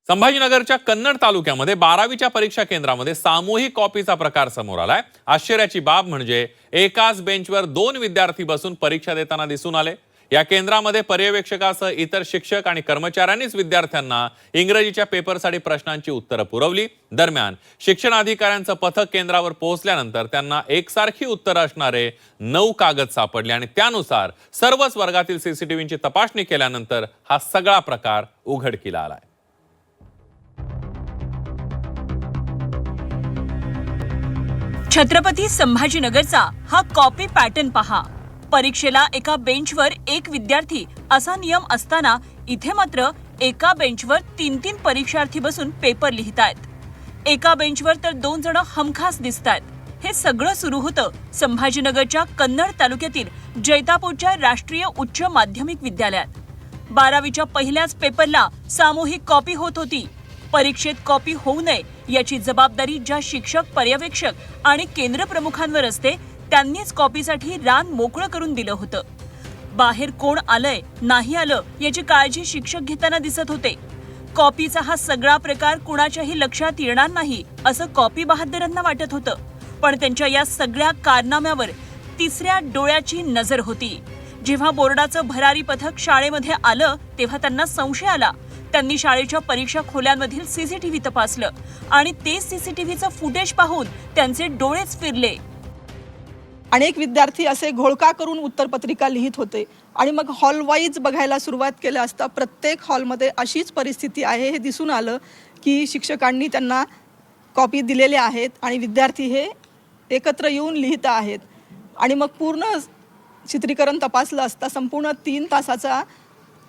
संभाजीनगरच्या कन्नड तालुक्यामध्ये 12वीच्या परीक्षा केंद्रामध्ये सामूहिक कॉपीचा प्रकार समोर आलाय। आश्चर्याची बाब म्हणजे एकाच बेंचवर 2 विद्यार्थी बसून परीक्षा देताना दिसून आले। या केंद्रामध्ये पर्यवेक्षकासह इतर शिक्षक आणि कर्मचाऱ्यांनीच विद्यार्थ्यांना इंग्रजीच्या पेपरसाठी प्रश्नांची उत्तरं पुरवली। दरम्यान शिक्षण अधिकाऱ्यांचं पथक केंद्रावर पोहोचल्यानंतर त्यांना एकसारखी उत्तरं असणारे 9 कागद सापडले आणि त्यानुसार सर्वच वर्गातील सीसीटीव्हीची तपासणी केल्यानंतर हा सगळा प्रकार उघडकीला आलाय। छत्रपती संभाजीनगरचा हा कॉपी पॅटर्न पहा। परीक्षेला एका बेंचवर एक विद्यार्थी असा नियम असताना इथे मात्र एका बेंचवर 3-3 परीक्षार्थी बसून पेपर लिहितायत। एका बेंचवर तर 2 जण हमखास दिसतायत। हे सगळं सुरू होतं संभाजीनगरच्या कन्नड तालुक्यातील जैतापूरच्या राष्ट्रीय उच्च माध्यमिक विद्यालयात। 12वीच्या पहिल्याच पेपरला सामूहिक कॉपी होत होती। परीक्षेत कॉपी होऊ नये याची जबाबदारी ज्या शिक्षक, पर्यवेक्षक आणि केंद्र प्रमुखांवर असते त्यांनीच कॉपीसाठी रान मोकळं करून दिलं होतं। बाहेर कोण आलंय नाही आलं याची काळजी शिक्षक घेताना दिसत होते। कॉपीचा हा सगळा प्रकार कुणाच्याही लक्षात येणार नाही असं कॉपी बहादरांना वाटत होतं, पण त्यांच्या या सगळ्या कारनाम्यावर तिसऱ्या डोळ्याची नजर होती। जेव्हा बोर्डाचं भरारी पथक शाळेमध्ये आलं तेव्हा त्यांना संशय आला। त्यांनी शाळेच्या परीक्षा खोल्यांमधील सीसीटीव्ही तपासलं आणि ते सीसीटीव्हीचं फुटेज पाहून त्यांचे डोळेच फिरले। अनेक विद्यार्थी असे घोळका करून उत्तरपत्रिका लिहित होते आणि मग हॉल वाईज बघायला सुरुवात केलं असता प्रत्येक हॉलमध्ये अशीच परिस्थिती आहे। हे दिसून आलं की शिक्षकांनी त्यांना कॉपी दिलेल्या आहेत आणि विद्यार्थी हे एकत्र येऊन लिहित आहेत। आणि मग पूर्ण चित्रीकरण तपासलं असता संपूर्ण 3 तासाचा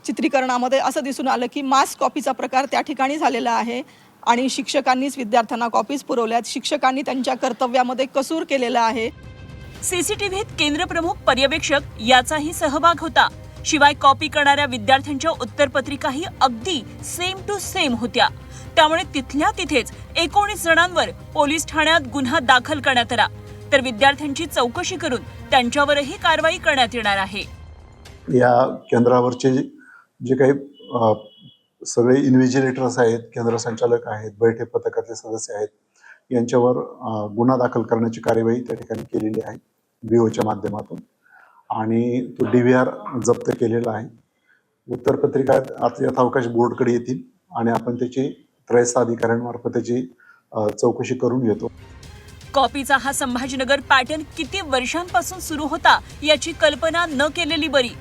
चित्रीकरणामध्ये असं दिसून आलं की मास कॉपीचा प्रकार त्या ठिकाणी झालेला आहे आणि शिक्षकांनीच विद्यार्थ्यांना कॉपीज पुरवल्यात। शिक्षकांनी त्यांच्या कर्तव्यामध्ये कसूर केलेला आहे। सीसीटीव्हीत केंद्रप्रमुख, पर्यवेक्षक याचाही सहभाग होता। शिवाय कॉपी करणाऱ्या विद्यार्थ्यांच्या उत्तरपत्रिकाही अगदी सेम टू सेम होत्या। त्यामुळे तिथल्या तिथेच 19 जणांवर पोलीस ठाण्यात गुन्हा दाखल करण्यात आला, तर विद्यार्थ्यांची चौकशी करून त्यांच्यावरही कारवाई करण्यात येणार आहे। या केंद्रावरचे जे काही सगळे इन्व्हिजिलेटर्स आहेत, केंद्र संचालक आहेत, बैठे पथकातले सदस्य आहेत, यांच्यावर गुन्हा दाखल करण्याची कार्यवाही त्या ठिकाणी केलेली आहे बीओच्या माध्यमातून आणि तो DVR जप्त केलेला आहे। उत्तरपत्रिका आता यथावकाश बोर्डकडे येतील आणि आपण त्याची त्रयस्थ अधिकाऱ्यांमार्फत त्याची चौकशी करून घेतो। कॉपीचा हा संभाजीनगर पॅटर्न किती वर्षांपासून सुरू होता याची कल्पना न केलेली बरी।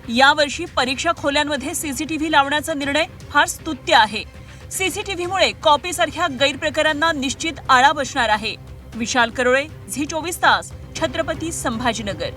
यावर्षी परीक्षा खोल्यांमध्ये सीसीटीव्ही लावण्याचा निर्णय फार स्तुत्य आहे। सीसीटीव्हीमुळे कॉपीसारख्या गैरप्रकारांना निश्चित आळा बसणार आहे। विशाल करोळे, झी 24 तास, छत्रपती संभाजीनगर।